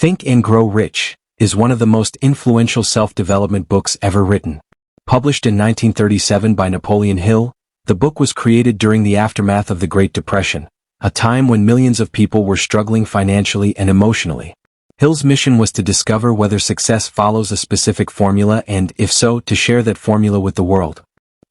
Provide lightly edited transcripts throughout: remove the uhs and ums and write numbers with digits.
Think and Grow Rich is one of the most influential self-development books ever written. Published in 1937 by Napoleon Hill, the book was created during the aftermath of the Great Depression, a time when millions of people were struggling financially and emotionally. Hill's mission was to discover whether success follows a specific formula and, if so, to share that formula with the world.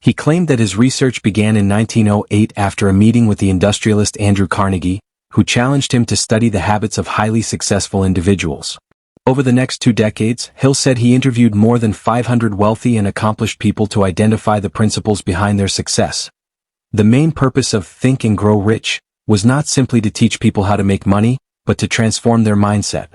He claimed that his research began in 1908 after a meeting with the industrialist Andrew Carnegie, who challenged him to study the habits of highly successful individuals. Over the next 2 decades, Hill said he interviewed more than 500 wealthy and accomplished people to identify the principles behind their success. The main purpose of Think and Grow Rich was not simply to teach people how to make money, but to transform their mindset.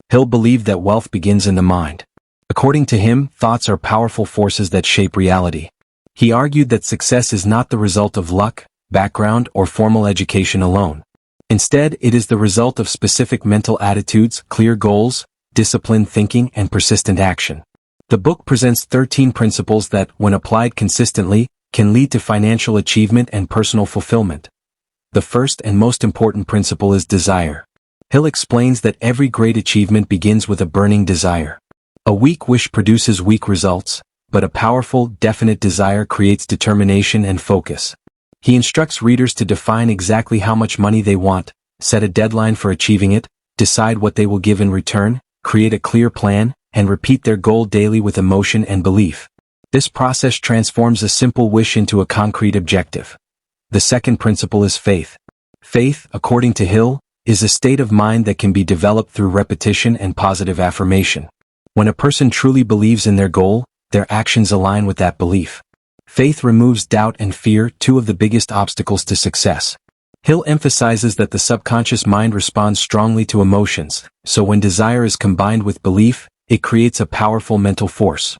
Hill believed that wealth begins in the mind. According to him, thoughts are powerful forces that shape reality. He argued that success is not the result of luck, background, or formal education alone. Instead, it is the result of specific mental attitudes, clear goals, disciplined thinking, and persistent action. The book presents 13 principles that, when applied consistently, can lead to financial achievement and personal fulfillment. The first and most important principle is desire. Hill explains that every great achievement begins with a burning desire. A weak wish produces weak results, but a powerful, definite desire creates determination and focus. He instructs readers to define exactly how much money they want, set a deadline for achieving it, decide what they will give in return, create a clear plan, and repeat their goal daily with emotion and belief. This process transforms a simple wish into a concrete objective. The second principle is faith. Faith, according to Hill, is a state of mind that can be developed through repetition and positive affirmation. When a person truly believes in their goal, their actions align with that belief. Faith removes doubt and fear, 2 of the biggest obstacles to success. Hill emphasizes that the subconscious mind responds strongly to emotions, so when desire is combined with belief, it creates a powerful mental force.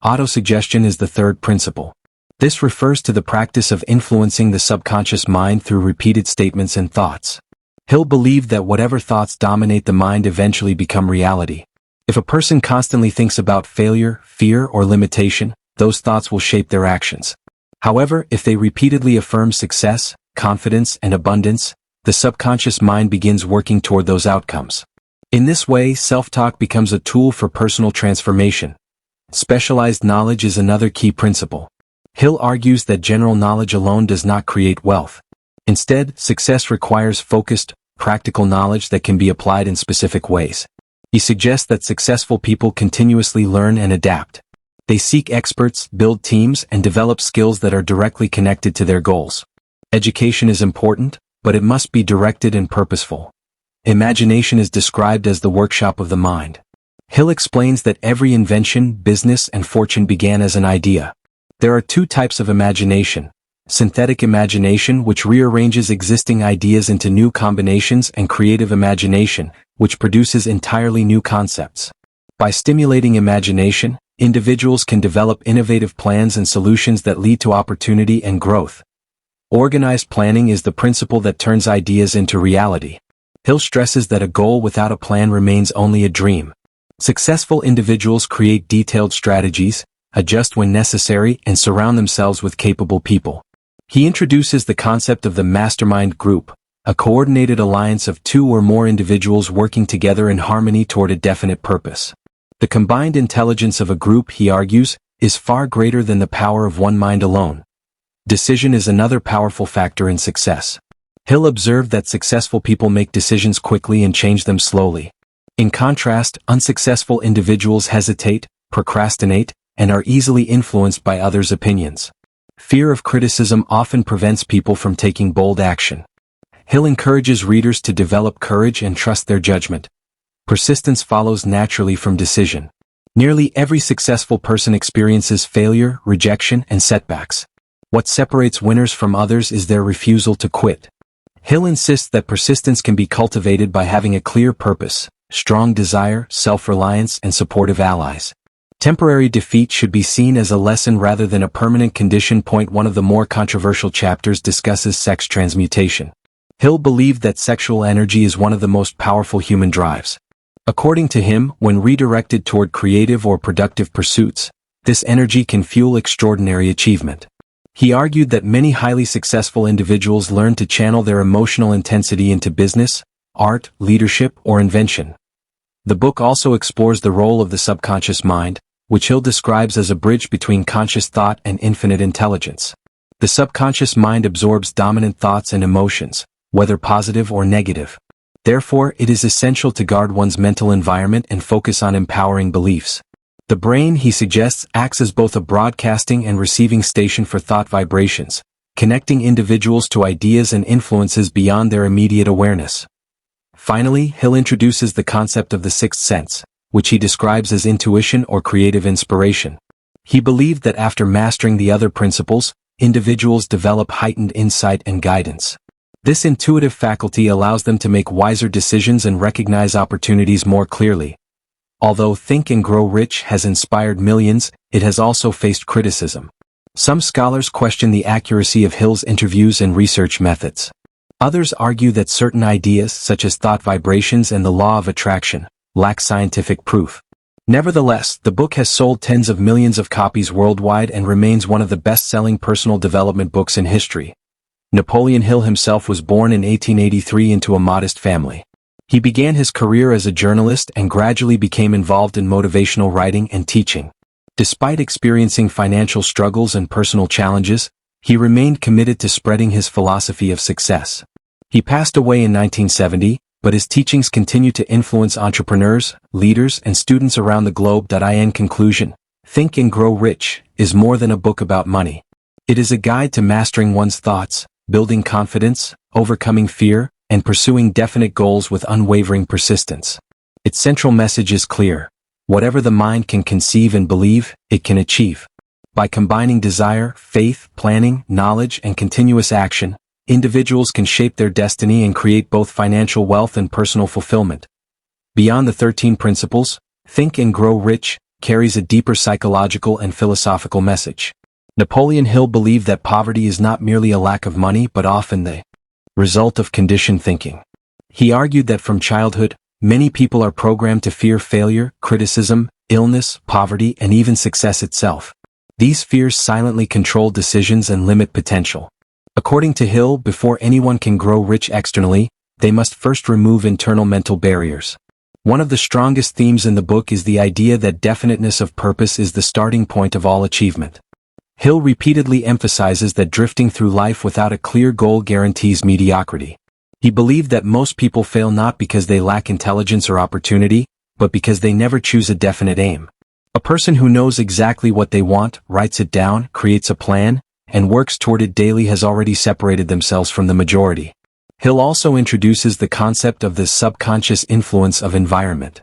Autosuggestion is the third principle. This refers to the practice of influencing the subconscious mind through repeated statements and thoughts. Hill believed that whatever thoughts dominate the mind eventually become reality. If a person constantly thinks about failure, fear, or limitation, those thoughts will shape their actions. However, if they repeatedly affirm success, confidence, and abundance, the subconscious mind begins working toward those outcomes. In this way, self-talk becomes a tool for personal transformation. Specialized knowledge is another key principle. Hill argues that general knowledge alone does not create wealth. Instead, success requires focused, practical knowledge that can be applied in specific ways. He suggests that successful people continuously learn and adapt. They seek experts, build teams, and develop skills that are directly connected to their goals. Education is important, but it must be directed and purposeful. Imagination is described as the workshop of the mind. Hill explains that every invention, business, and fortune began as an idea. There are 2 types of imagination: synthetic imagination, which rearranges existing ideas into new combinations, and creative imagination, which produces entirely new concepts. By stimulating imagination, individuals can develop innovative plans and solutions that lead to opportunity and growth. Organized planning is the principle that turns ideas into reality. Hill stresses that a goal without a plan remains only a dream. Successful individuals create detailed strategies, adjust when necessary, and surround themselves with capable people. He introduces the concept of the mastermind group, a coordinated alliance of 2 or more individuals working together in harmony toward a definite purpose. The combined intelligence of a group, he argues, is far greater than the power of one mind alone. Decision is another powerful factor in success. Hill observed that successful people make decisions quickly and change them slowly. In contrast, unsuccessful individuals hesitate, procrastinate, and are easily influenced by others' opinions. Fear of criticism often prevents people from taking bold action. Hill encourages readers to develop courage and trust their judgment. Persistence follows naturally from decision. Nearly every successful person experiences failure, rejection, and setbacks. What separates winners from others is their refusal to quit. Hill insists that persistence can be cultivated by having a clear purpose, strong desire, self-reliance, and supportive allies. Temporary defeat should be seen as a lesson rather than a permanent condition. One of the more controversial chapters discusses sex transmutation. Hill believed that sexual energy is one of the most powerful human drives. According to him, when redirected toward creative or productive pursuits, this energy can fuel extraordinary achievement. He argued that many highly successful individuals learn to channel their emotional intensity into business, art, leadership, or invention. The book also explores the role of the subconscious mind, which Hill describes as a bridge between conscious thought and infinite intelligence. The subconscious mind absorbs dominant thoughts and emotions, whether positive or negative. Therefore, it is essential to guard one's mental environment and focus on empowering beliefs. The brain, he suggests, acts as both a broadcasting and receiving station for thought vibrations, connecting individuals to ideas and influences beyond their immediate awareness. Finally, Hill introduces the concept of the sixth sense, which he describes as intuition or creative inspiration. He believed that after mastering the other principles, individuals develop heightened insight and guidance. This intuitive faculty allows them to make wiser decisions and recognize opportunities more clearly. Although Think and Grow Rich has inspired millions, it has also faced criticism. Some scholars question the accuracy of Hill's interviews and research methods. Others argue that certain ideas, such as thought vibrations and the law of attraction, lack scientific proof. Nevertheless, the book has sold tens of millions of copies worldwide and remains one of the best-selling personal development books in history. Napoleon Hill himself was born in 1883 into a modest family. He began his career as a journalist and gradually became involved in motivational writing and teaching. Despite experiencing financial struggles and personal challenges, he remained committed to spreading his philosophy of success. He passed away in 1970, but his teachings continue to influence entrepreneurs, leaders, and students around the globe. In conclusion, Think and Grow Rich is more than a book about money. It is a guide to mastering one's thoughts, building confidence, overcoming fear, and pursuing definite goals with unwavering persistence. Its central message is clear. Whatever the mind can conceive and believe, it can achieve. By combining desire, faith, planning, knowledge, and continuous action, individuals can shape their destiny and create both financial wealth and personal fulfillment. Beyond the 13 principles, Think and Grow Rich carries a deeper psychological and philosophical message. Napoleon Hill believed that poverty is not merely a lack of money but often the result of conditioned thinking. He argued that from childhood, many people are programmed to fear failure, criticism, illness, poverty, and even success itself. These fears silently control decisions and limit potential. According to Hill, before anyone can grow rich externally, they must first remove internal mental barriers. One of the strongest themes in the book is the idea that definiteness of purpose is the starting point of all achievement. Hill repeatedly emphasizes that drifting through life without a clear goal guarantees mediocrity. He believed that most people fail not because they lack intelligence or opportunity, but because they never choose a definite aim. A person who knows exactly what they want, writes it down, creates a plan, and works toward it daily has already separated themselves from the majority. Hill also introduces the concept of the subconscious influence of environment.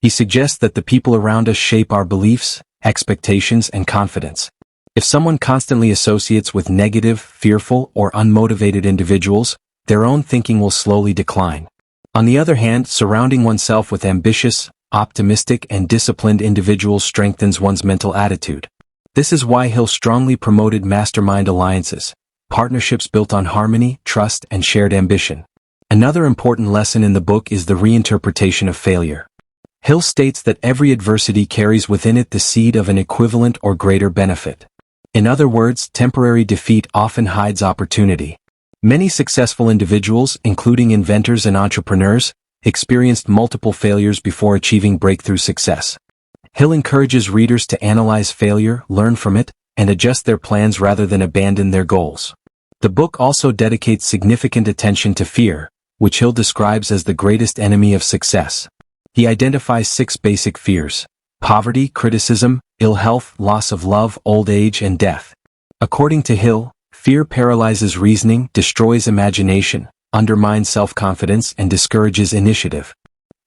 He suggests that the people around us shape our beliefs, expectations, and confidence. If someone constantly associates with negative, fearful, or unmotivated individuals, their own thinking will slowly decline. On the other hand, surrounding oneself with ambitious, optimistic, and disciplined individuals strengthens one's mental attitude. This is why Hill strongly promoted mastermind alliances, partnerships built on harmony, trust, and shared ambition. Another important lesson in the book is the reinterpretation of failure. Hill states that every adversity carries within it the seed of an equivalent or greater benefit. In other words, temporary defeat often hides opportunity. Many successful individuals, including inventors and entrepreneurs, experienced multiple failures before achieving breakthrough success. Hill encourages readers to analyze failure, learn from it, and adjust their plans rather than abandon their goals. The book also dedicates significant attention to fear, which Hill describes as the greatest enemy of success. He identifies 6 basic fears: poverty, criticism, ill health, loss of love, old age, and death. According to Hill, fear paralyzes reasoning, destroys imagination, undermines self-confidence, and discourages initiative.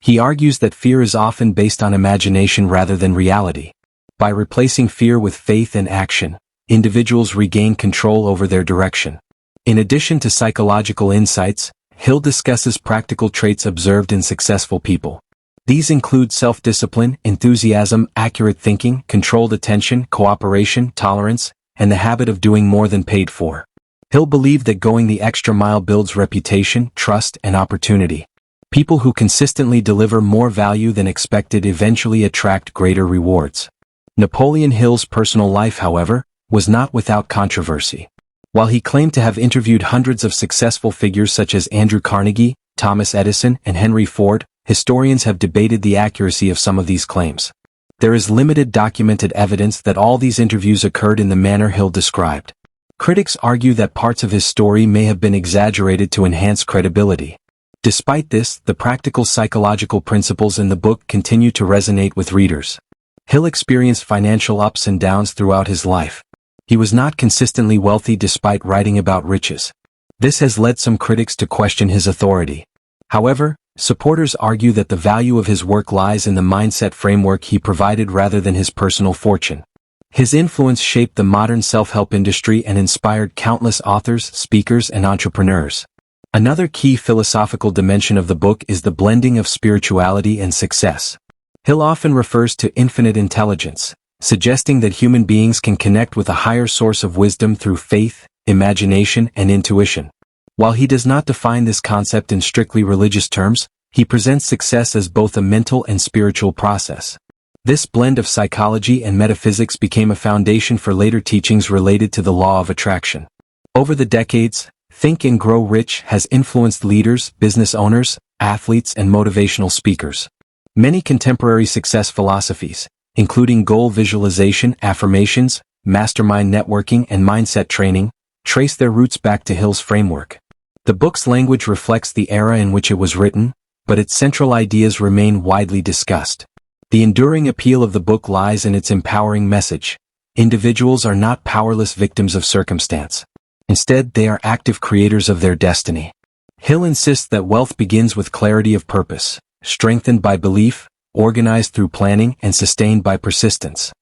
He argues that fear is often based on imagination rather than reality. By replacing fear with faith and action, individuals regain control over their direction. In addition to psychological insights, Hill discusses practical traits observed in successful people. These include self-discipline, enthusiasm, accurate thinking, controlled attention, cooperation, tolerance, and the habit of doing more than paid for. Hill believed that going the extra mile builds reputation, trust, and opportunity. People who consistently deliver more value than expected eventually attract greater rewards. Napoleon Hill's personal life, however, was not without controversy. While he claimed to have interviewed hundreds of successful figures such as Andrew Carnegie, Thomas Edison, and Henry Ford, historians have debated the accuracy of some of these claims. There is limited documented evidence that all these interviews occurred in the manner Hill described. Critics argue that parts of his story may have been exaggerated to enhance credibility. Despite this, the practical psychological principles in the book continue to resonate with readers. Hill experienced financial ups and downs throughout his life. He was not consistently wealthy despite writing about riches. This has led some critics to question his authority. However, supporters argue that the value of his work lies in the mindset framework he provided rather than his personal fortune. His influence shaped the modern self-help industry and inspired countless authors, speakers, and entrepreneurs. Another key philosophical dimension of the book is the blending of spirituality and success. Hill often refers to infinite intelligence, suggesting that human beings can connect with a higher source of wisdom through faith, imagination, and intuition. While he does not define this concept in strictly religious terms, he presents success as both a mental and spiritual process. This blend of psychology and metaphysics became a foundation for later teachings related to the law of attraction. Over the decades, Think and Grow Rich has influenced leaders, business owners, athletes, and motivational speakers. Many contemporary success philosophies, including goal visualization, affirmations, mastermind networking, and mindset training, trace their roots back to Hill's framework. The book's language reflects the era in which it was written, but its central ideas remain widely discussed. The enduring appeal of the book lies in its empowering message. Individuals are not powerless victims of circumstance. Instead, they are active creators of their destiny. Hill insists that wealth begins with clarity of purpose, strengthened by belief, organized through planning, and sustained by persistence.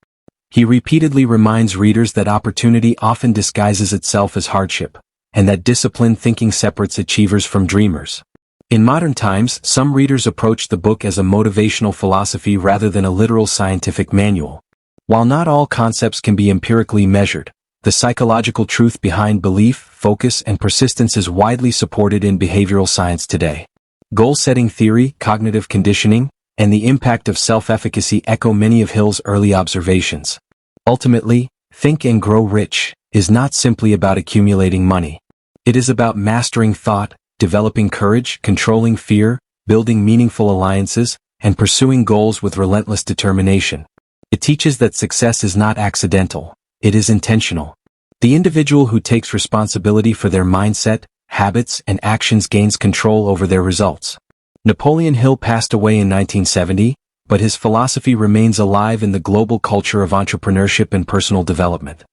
He repeatedly reminds readers that opportunity often disguises itself as hardship, and that disciplined thinking separates achievers from dreamers. In modern times, some readers approach the book as a motivational philosophy rather than a literal scientific manual. While not all concepts can be empirically measured, the psychological truth behind belief, focus, and persistence is widely supported in behavioral science today. Goal-setting theory, cognitive conditioning, and the impact of self-efficacy echo many of Hill's early observations. Ultimately, Think and Grow Rich is not simply about accumulating money. It is about mastering thought, developing courage, controlling fear, building meaningful alliances, and pursuing goals with relentless determination. It teaches that success is not accidental, it is intentional. The individual who takes responsibility for their mindset, habits, and actions gains control over their results. Napoleon Hill passed away in 1970, but his philosophy remains alive in the global culture of entrepreneurship and personal development.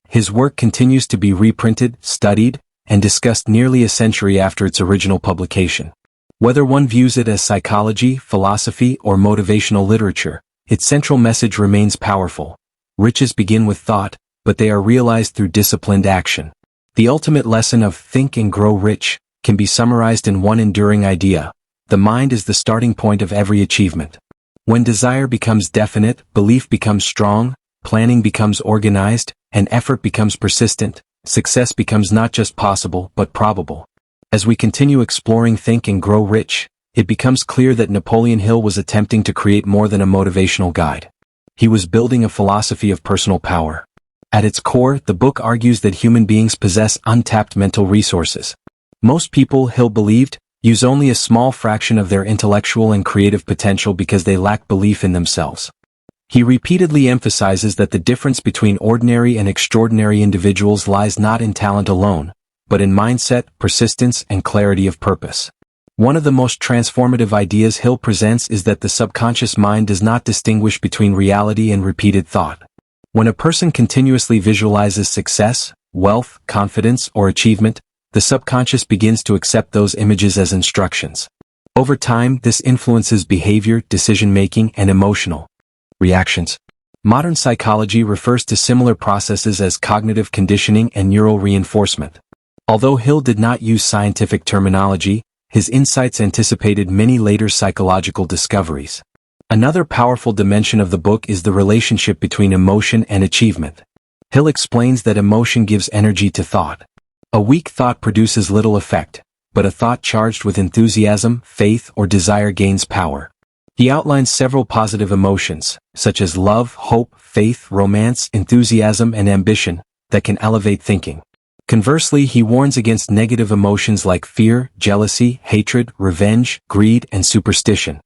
His work continues to be reprinted, studied, and discussed nearly a century after its original publication. Whether one views it as psychology, philosophy, or motivational literature, its central message remains powerful. Riches begin with thought, but they are realized through disciplined action. The ultimate lesson of Think and Grow Rich can be summarized in one enduring idea: the mind is the starting point of every achievement. When desire becomes definite, belief becomes strong, planning becomes organized, and effort becomes persistent, success becomes not just possible but probable. As we continue exploring Think and Grow Rich, it becomes clear that Napoleon Hill was attempting to create more than a motivational guide. He was building a philosophy of personal power. At its core, the book argues that human beings possess untapped mental resources. Most people, Hill believed, use only a small fraction of their intellectual and creative potential because they lack belief in themselves. He repeatedly emphasizes that the difference between ordinary and extraordinary individuals lies not in talent alone, but in mindset, persistence, and clarity of purpose. One of the most transformative ideas Hill presents is that the subconscious mind does not distinguish between reality and repeated thought. When a person continuously visualizes success, wealth, confidence, or achievement, the subconscious begins to accept those images as instructions. Over time, this influences behavior, decision-making, and emotional reactions. Modern psychology refers to similar processes as cognitive conditioning and neural reinforcement. Although Hill did not use scientific terminology, his insights anticipated many later psychological discoveries. Another powerful dimension of the book is the relationship between emotion and achievement. Hill explains that emotion gives energy to thought. A weak thought produces little effect, but a thought charged with enthusiasm, faith, or desire gains power. He outlines several positive emotions, such as love, hope, faith, romance, enthusiasm, and ambition, that can elevate thinking. Conversely, he warns against negative emotions like fear, jealousy, hatred, revenge, greed, and superstition,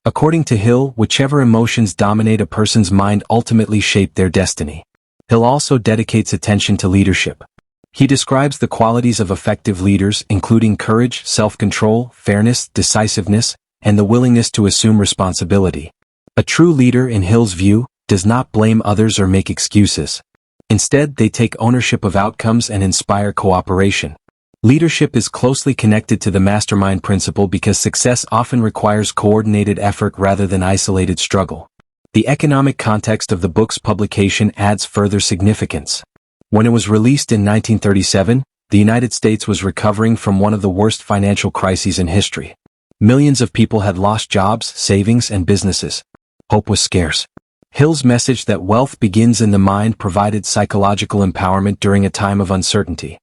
According to Hill, whichever emotions dominate a person's mind ultimately shape their destiny. Hill also dedicates attention to leadership. He describes the qualities of effective leaders, including courage, self-control, fairness, decisiveness, and the willingness to assume responsibility. A true leader, in Hill's view, does not blame others or make excuses. Instead, they take ownership of outcomes and inspire cooperation. Leadership is closely connected to the mastermind principle because success often requires coordinated effort rather than isolated struggle. The economic context of the book's publication adds further significance. When it was released in 1937, the United States was recovering from one of the worst financial crises in history. Millions of people had lost jobs, savings, and businesses. Hope was scarce. Hill's message that wealth begins in the mind provided psychological empowerment during a time of uncertainty.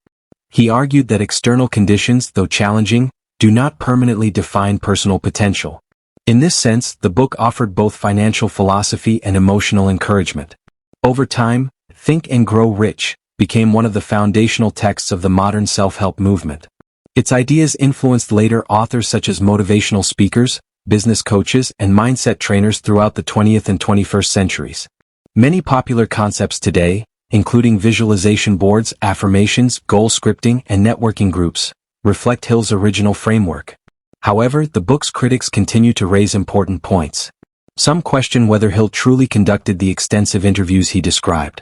He argued that external conditions, though challenging, do not permanently define personal potential. In this sense, the book offered both financial philosophy and emotional encouragement. Over time, Think and Grow Rich became one of the foundational texts of the modern self-help movement. Its ideas influenced later authors such as motivational speakers, business coaches, and mindset trainers throughout the 20th and 21st centuries. Many popular concepts today, including visualization boards, affirmations, goal scripting, and networking groups, reflect Hill's original framework. However, the book's critics continue to raise important points. Some question whether Hill truly conducted the extensive interviews he described.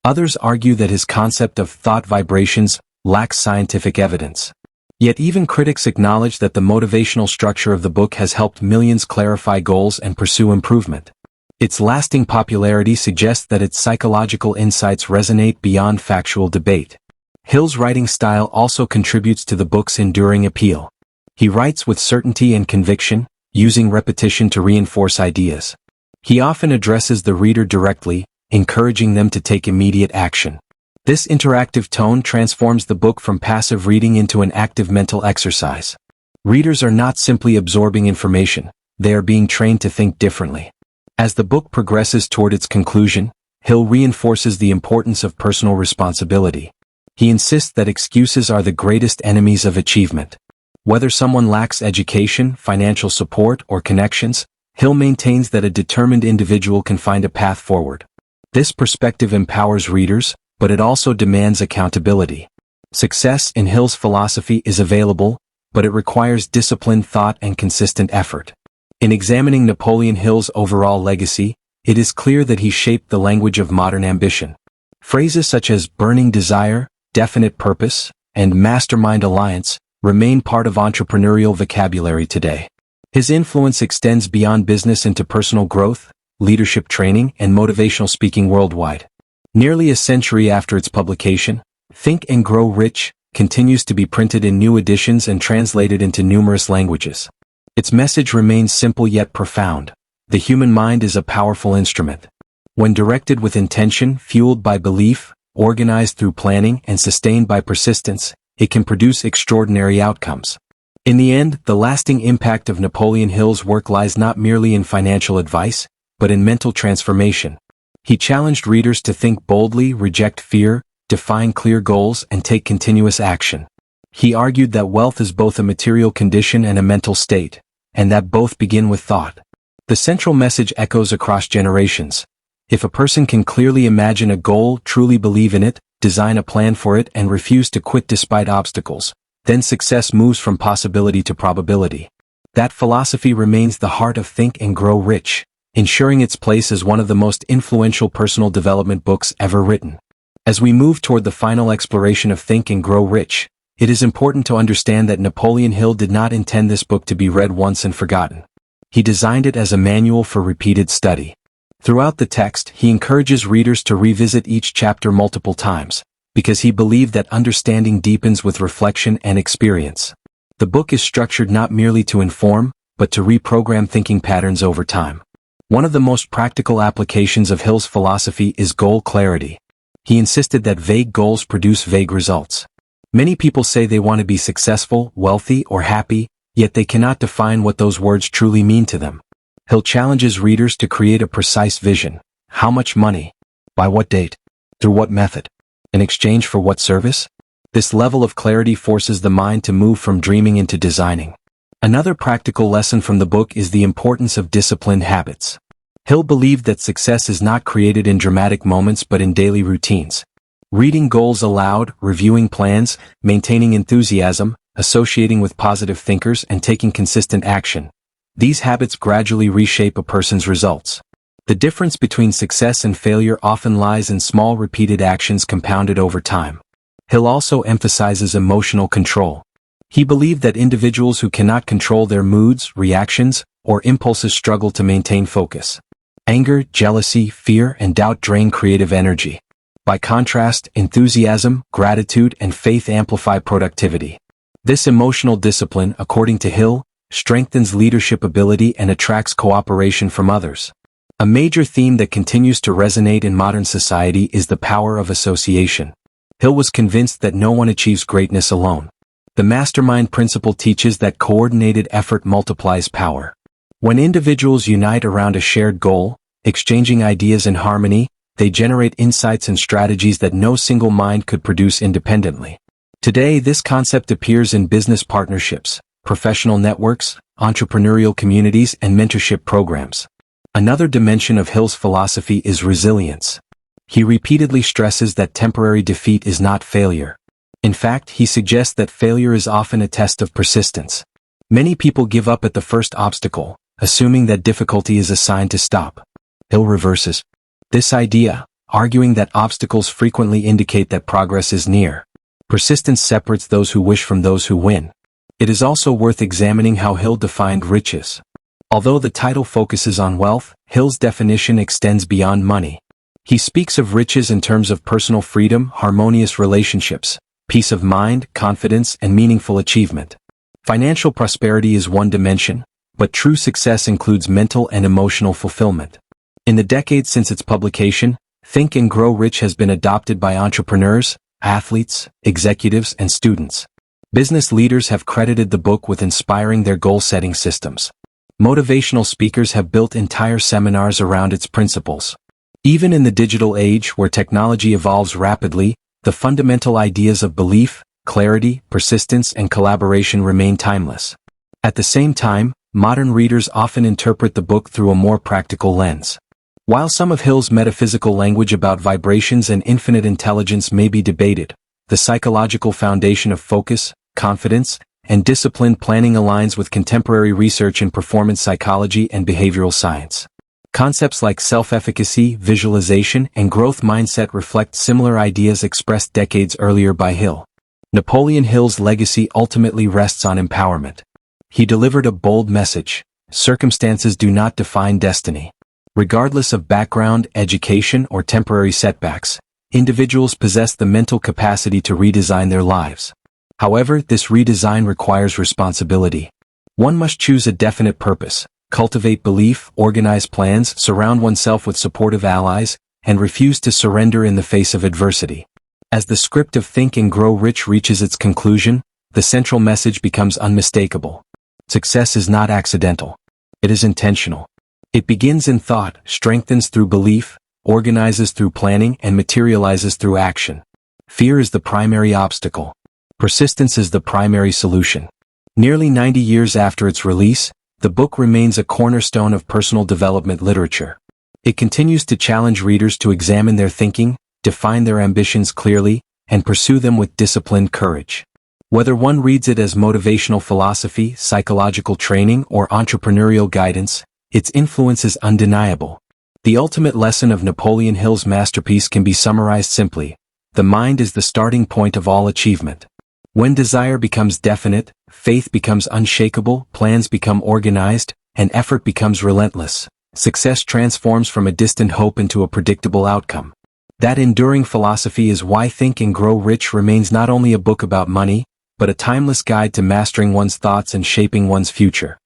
Others argue that his concept of thought vibrations lacks scientific evidence. Yet even critics acknowledge that the motivational structure of the book has helped millions clarify goals and pursue improvement. Its lasting popularity suggests that its psychological insights resonate beyond factual debate. Hill's writing style also contributes to the book's enduring appeal. He writes with certainty and conviction, using repetition to reinforce ideas. He often addresses the reader directly, encouraging them to take immediate action. This interactive tone transforms the book from passive reading into an active mental exercise. Readers are not simply absorbing information, they are being trained to think differently. As the book progresses toward its conclusion, Hill reinforces the importance of personal responsibility. He insists that excuses are the greatest enemies of achievement. Whether someone lacks education, financial support, or connections, Hill maintains that a determined individual can find a path forward. This perspective empowers readers, but it also demands accountability. Success, in Hill's philosophy, is available, but it requires disciplined thought and consistent effort. In examining Napoleon Hill's overall legacy, it is clear that he shaped the language of modern ambition. Phrases such as burning desire, definite purpose, and mastermind alliance remain part of entrepreneurial vocabulary today. His influence extends beyond business into personal growth, leadership training, and motivational speaking worldwide. Nearly a century after its publication, Think and Grow Rich continues to be printed in new editions and translated into numerous languages. Its message remains simple yet profound. The human mind is a powerful instrument. When directed with intention, fueled by belief, organized through planning, and sustained by persistence, it can produce extraordinary outcomes. In the end, the lasting impact of Napoleon Hill's work lies not merely in financial advice, but in mental transformation. He challenged readers to think boldly, reject fear, define clear goals, and take continuous action. He argued that wealth is both a material condition and a mental state, and that both begin with thought. The central message echoes across generations. If a person can clearly imagine a goal, truly believe in it, design a plan for it, and refuse to quit despite obstacles, then success moves from possibility to probability. That philosophy remains the heart of Think and Grow Rich, ensuring its place as one of the most influential personal development books ever written. As we move toward the final exploration of Think and Grow Rich, it is important to understand that Napoleon Hill did not intend this book to be read once and forgotten. He designed it as a manual for repeated study. Throughout the text, he encourages readers to revisit each chapter multiple times, because he believed that understanding deepens with reflection and experience. The book is structured not merely to inform, but to reprogram thinking patterns over time. One of the most practical applications of Hill's philosophy is goal clarity. He insisted that vague goals produce vague results. Many people say they want to be successful, wealthy, or happy, yet they cannot define what those words truly mean to them. Hill challenges readers to create a precise vision. How much money? By what date? Through what method? In exchange for what service? This level of clarity forces the mind to move from dreaming into designing. Another practical lesson from the book is the importance of disciplined habits. Hill believed that success is not created in dramatic moments but in daily routines. Reading goals aloud, reviewing plans, maintaining enthusiasm, associating with positive thinkers, and taking consistent action. These habits gradually reshape a person's results. The difference between success and failure often lies in small repeated actions compounded over time. Hill also emphasizes emotional control. He believed that individuals who cannot control their moods, reactions, or impulses struggle to maintain focus. Anger, jealousy, fear, and doubt drain creative energy. By contrast, enthusiasm, gratitude, and faith amplify productivity. This emotional discipline, according to Hill, strengthens leadership ability and attracts cooperation from others. A major theme that continues to resonate in modern society is the power of association. Hill was convinced that no one achieves greatness alone. The mastermind principle teaches that coordinated effort multiplies power. When individuals unite around a shared goal, exchanging ideas in harmony, they generate insights and strategies that no single mind could produce independently. Today, this concept appears in business partnerships, professional networks, entrepreneurial communities, and mentorship programs. Another dimension of Hill's philosophy is resilience. He repeatedly stresses that temporary defeat is not failure. In fact, he suggests that failure is often a test of persistence. Many people give up at the first obstacle, assuming that difficulty is a sign to stop. Hill reverses this idea, arguing that obstacles frequently indicate that progress is near. Persistence separates those who wish from those who win. It is also worth examining how Hill defined riches. Although the title focuses on wealth, Hill's definition extends beyond money. He speaks of riches in terms of personal freedom, harmonious relationships, peace of mind, confidence, and meaningful achievement. Financial prosperity is one dimension, but true success includes mental and emotional fulfillment. In the decades since its publication, Think and Grow Rich has been adopted by entrepreneurs, athletes, executives, and students. Business leaders have credited the book with inspiring their goal-setting systems. Motivational speakers have built entire seminars around its principles. Even in the digital age where technology evolves rapidly, the fundamental ideas of belief, clarity, persistence, and collaboration remain timeless. At the same time, modern readers often interpret the book through a more practical lens. While some of Hill's metaphysical language about vibrations and infinite intelligence may be debated, the psychological foundation of focus, confidence, and disciplined planning aligns with contemporary research in performance psychology and behavioral science. Concepts like self-efficacy, visualization, and growth mindset reflect similar ideas expressed decades earlier by Hill. Napoleon Hill's legacy ultimately rests on empowerment. He delivered a bold message: circumstances do not define destiny. Regardless of background, education, or temporary setbacks, individuals possess the mental capacity to redesign their lives. However, this redesign requires responsibility. One must choose a definite purpose, cultivate belief, organize plans, surround oneself with supportive allies, and refuse to surrender in the face of adversity. As the script of Think and Grow Rich reaches its conclusion, the central message becomes unmistakable. Success is not accidental. It is intentional. It begins in thought, strengthens through belief, organizes through planning, and materializes through action. Fear is the primary obstacle. Persistence is the primary solution. Nearly 90 years after its release, the book remains a cornerstone of personal development literature. It continues to challenge readers to examine their thinking, define their ambitions clearly, and pursue them with disciplined courage. Whether one reads it as motivational philosophy, psychological training, or entrepreneurial guidance, its influence is undeniable. The ultimate lesson of Napoleon Hill's masterpiece can be summarized simply: the mind is the starting point of all achievement. When desire becomes definite, faith becomes unshakable, plans become organized, and effort becomes relentless, success transforms from a distant hope into a predictable outcome. That enduring philosophy is why Think and Grow Rich remains not only a book about money, but a timeless guide to mastering one's thoughts and shaping one's future.